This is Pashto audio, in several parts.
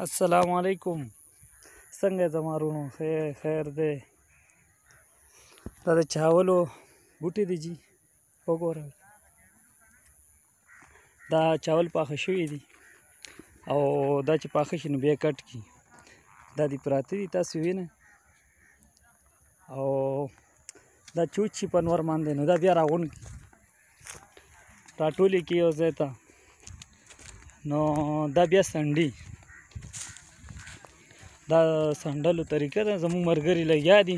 अस्सलाम वालेकुम څنګه زمارونو خیر دی دا د چاولو بوټي دي جی وګورئ دا چاول پاخه شوي دي او دا چې پاخه شي نو بیا کټ کړي دا دي پراته دي تاسو وینئ او دا چوچ چې په نور باندې نو دا بیا راغونډ کړي راټولې کړي یو ځای ته نو دا بیا سنډي دا سنډلو طریقه ده زموږ ملګري لګیا دي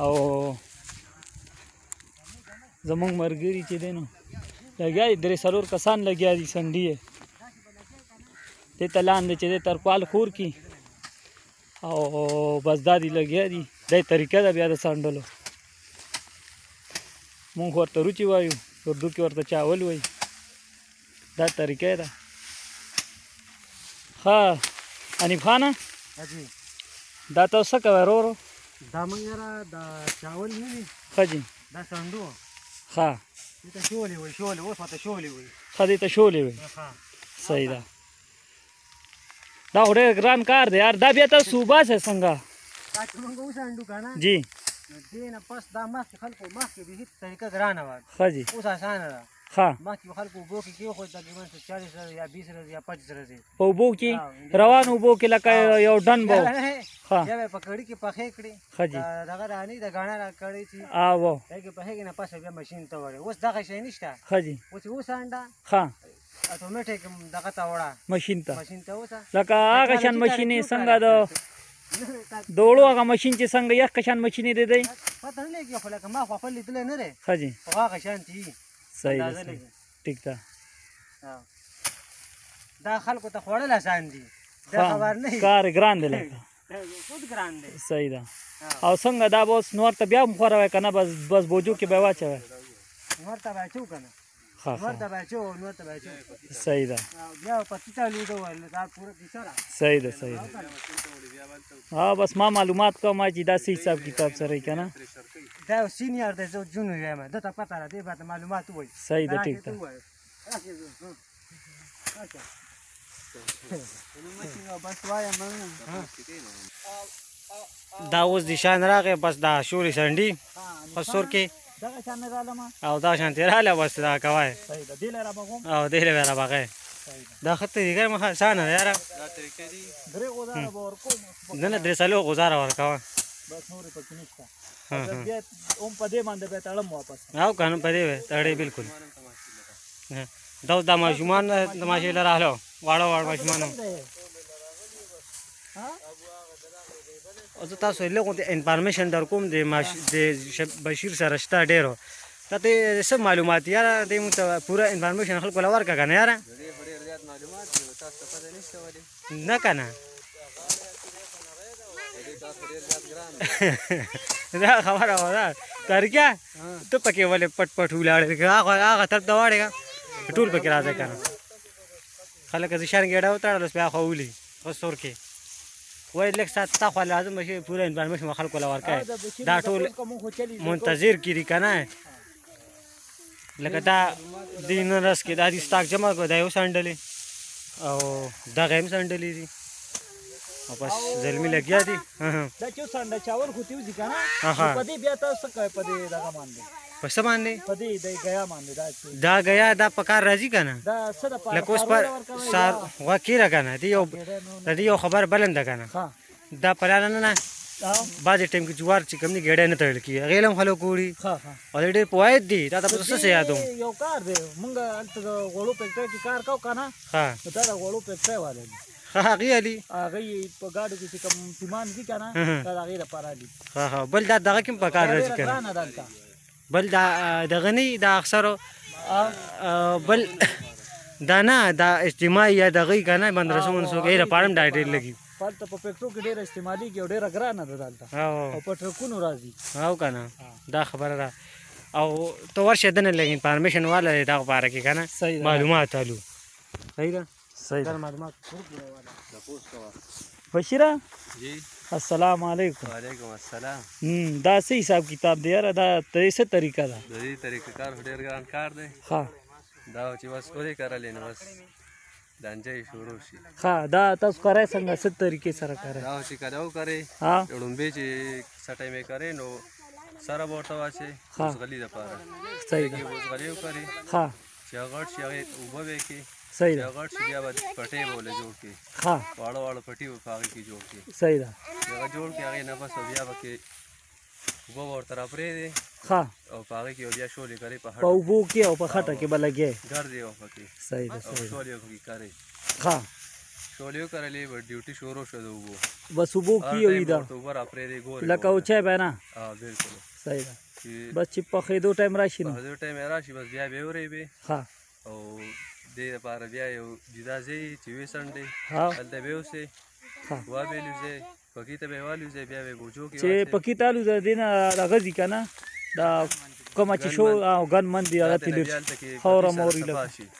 او زموږ ملګري چې دی نو لګیا دي درې څلور کسان لګیا دي سنډي یې دې ته لاندې چې دی ترپال خور کړي او بس دا دي لګیا دي دا طریقه ده بیا د سنډلو مونږ ورته روچي وایو اردو کې ورته چاول وایي دا طریقه ده ښه حنیف خانه دا تاسو څه کوئ ورو دا موږ یاره دا چاول نه دي ښه جي دا سنډو ښه دې ته شولې وایي شولې اوس ورته شولې وایي ښه دې ته شولې وایي صحیح ده دا خو ډېر ګران کار دی یار دا بیا تاسو وباسئ څنګه دا چې موږ وسنډو که نه جی نو دې نه پس دا مخکې خلکو مخکې بیخي طریقه ګرانه وه ښه جي اوس اسانه ده ښه مخکې به خلکو اوبو کې کېښود تقریبا 40 ورځې یا 20 ورځې یا 25 ورځې په اوبو کې روان اوبو کې لکه یو ډن به ښه بیا به یې په کړي کې پخې کړي ښه جي دغه راني د ګاڼه را کړی چې او هغې کې پخېږي نه پس بیا مشین ته وړې اوس دغه شی نشته ښه جي اوس یې وسانډه ښه اتومیټیک دغه ته وړه ماشین ته مشین ته وسه لکه هغه شان ماشینې څنګه د اوړو هغه ماشین چې څنګه یخ شان ماشینې دی دی پته نه لګي خو لکه ما خو خپل لیدلی نه دی ښه جي خو هغه شانتې وي صحیح اندازه ده لګي ټیک ده دا خلکو ته خوړل اسان دي دا خبر نه وي کار ګران دی لکه خود ګران دی صحیح ده او څنګه دا به اوس نور ته بیا هم خوروئ که نه بس بوجو کې به یې واچوئ نور ته به اچو که نه ښه نور ته به اچو نور ته به اچو صحیح ده بیا په ټیټه لیدو ویل دا پوره کیسه ده صحیح ده صحیح ده ها بس ما معلومات کوم چې دا څه حساب کتاب سره یې که نه دا یو سینیر دی زه جونیور یم دته پته ده دې باندې معلومات ووایي صحیح ده ټیک ده دا اوس د شان راغی بس دا شولې سنډي په سور کې دغه شان نه رالمه او دا شانتې راغله بس دا کوی صحیح ده دې له رابغوم او دې له به راغی دا خط دیګر مخه اسانه ده یاره درې غوزاره به ورکوم نه نه درې څلور غوزاره ورکوه بس نورې پکې نشته بیا هم په دې باندې بیا تړم واپس او که نه په دې وی تړې بلکل دا اوس دا ماشومان تماشې له راغلو واړه واړه ماشومان او زه تاسو لږ غوندې انفارمیشن در کوم د بشیر سره شته ډېرو تا ته څه معلومات یاره دې موږ ته پوره انفارمیشن خلکو له ورکړه که نه یاره نه که نه دا خبره وه ده ترکیه ته پکې ولې پټ پټ ولاړې هغه طرف ته واړې که ټول پکې راځه که نه خلک چې شرنګ ګېډه وتړل بیا خو ولي په سور کې وایي لږ ساعت تا خوا لازم به شي پوره انفارمیشن خلکو له ورکوې دا ټول منتظر کړي که نه لکه دا د نن ورځ کې دا دي سټاک جمع کړو دا یو سنډلې او دغه هم سنډلې دي او بس زلمي لګیا دي دا چې سنډه چاول خو تیوځي که نه په دې بیا تاسو څه کوئ په دې دغه باندې په څه باندې په دې د ګیا باندې دا ګیا دا په کار راځي که نه دا څه دپاره لکه اوس پر سار غوږ کېره که نه د دې یو خبر بلنده که نه دا پرانه نه بعضې ټایم کې جوار چې کوم دي ګېډی نه تړل کېږي هغې له هم خلک وړي او د ډېر پوایت دي تا ته په څه څه یادوم یو کار دی مونږ هلته د غوړو فیکټرۍ کې کار کوو که نه ښه دا د غوړو فیکټرۍ والا دي ښه هغې علي هغه په ګاډو کې چې کوم تیمان دي که نه دا د هغې لپاره دي ښه بل دا دغه کې هم په کار راځي که نه ګرانه دلته بل دا دغه نه دا اکثرو بل دا نه دا اجتماعي یا دغه که نه مدرسو منسو کې لپاره هم دا ډېر لګي هلته په فیکټرو کې ډېره استعمالېږي او ډېره ګرانه ده دلته او په ټرکونو راځي او که نه دا خبره ده او ته ورشه دنه لږ انفارمیشن والا دی دغه باره کې که نه معلومات الو صحیح ده صحیح ده معلومات بشیره جی السلام علیکم وعلیکم السلام دا څه حساب کتاب دی یاره دا څه طریقه ده د دې طریقه کار ډېر ګران کار دی ښه دا چې بس اورې کرلې نو بس دانجه شروع شي ها دا تاسو کرای څنګه ست طریقې سره کرای دا چې کله وکړي ها لومبه چې سټای مې کرے نو سره ورته واچي ها. غلي د پاره صحیح کې ده اوس غلي وکړي ها چې هغه شي هغه وبوي کې صحیح چې ده هغه شي بیا پټي بوله جوړ کې ها واړه واړه پټي په هغه کې جوړ کې صحیح ده هغه جوړ کې هغه نه بس بیا وکي وبو ورته را پرې دي ها او په هغه کې بیا شولې کوي په په هټ اوبو کې او په خټه کې به لګي ګرځي او پکې صحیح ده او صحیح ده شولې کوي کوي ها شولې کړلې و ډیوټي شروع شو د وبو بس اوبو کې وي دا ورته ور اپرې دي ګور لکه او چای به نه ها بالکل صحیح ده چې بس چې په خېدو ټایم راشي په نو دې ټایم راشي بس بیا به ورې به ها او دې لپاره بیا یو جدا ځای چې وې سنډې ها هلته به اوسې ها وا به لوځي پکې ته به والوځي بیا به بوجو کې چې پکې تالو د دینه راغځي کنه دا کوم چې شو او ګن من دی هغه تلیر خاور موري لګ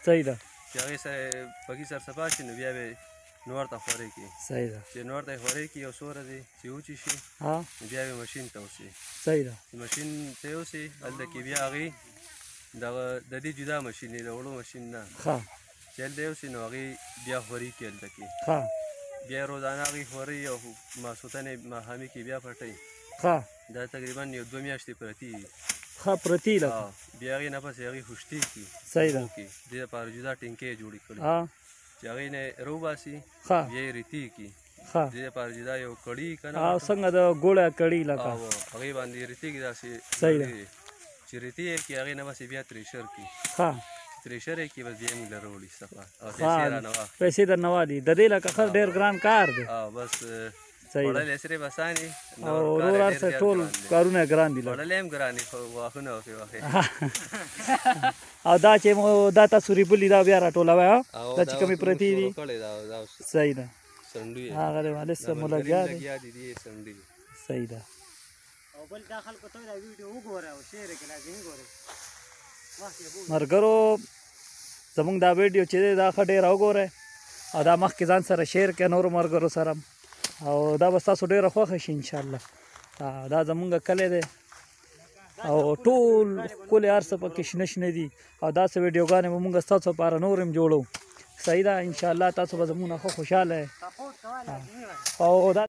صحیح ده چې هغه سره پکې سر صفا شي نو بیا به نور ته خوري کې صحیح ده چې نور ته خوري کې او سور دي چې اوچی شي ها بیا به ماشين ته اوسي صحیح ده ماشين ته اوسي هلته کې بیا هغه د دې جدا ماشين دی د وړو ماشين نه ها چل دی اوسي نو هغه بیا خوري کې هلته کې ها بیا روزانه هغه خوري او ماسوتنه ماهامي کې بیا پټي ها دا تقریبا یو 2 میاشتې پرتی ها پرتی لګ بیا هغه نه پس هغه خوشتي کی صحیح ده کې د لپاره جدا ټینکې جوړې کړې ها چې هغه نه روباسي ها بیا ریتی کی ها د لپاره جدا یو کړي کنه او څنګه د ګوړه کړي لکه او هغه باندې ریتی کې داسې صحیح ده چې ریتی کې هغه نه بس بیا تریشر کی ها تریشر کې بس بیا موږ لرولې صفه او ها پیسې را نه واخ پیسې در نه وادي د دې لکه خر ډیر ګران کار دی او بس صحیح ده وړل سره بسانی او ورور سره ټول کارونه ګران دي لکه وړل هم ګرانی خو واخونه او واخه او دا چې مو دا تاسو ریبلی دا بیا راټولوي ها دا چې کومې پرتی دي کړي دا صحیح ده سندوی هغه د والد سره مو لګیا دی دي سندوی صحیح ده او بل دا خلکو ته دا ویډیو وګوره او شیر کړه لازمي ګوره مرګرو زمونږ دا ویډیو چې دی دا ښه ډېر وګورئ او دا مخکې ځان سره شیر کړئ نورو ملګرو سره او دا به ستاسو ډېره خوښه شي انشاءالله دا زمونږ کلی دی او ټول ښکلې هر څه پکې شنه شنه دي او داسې ویډیوګانې به مونږ ستاسو لپاره نور هم جوړو صحیح ده انشاءالله تاسو به زمونږ نه ښه خوشحاله یئ او دا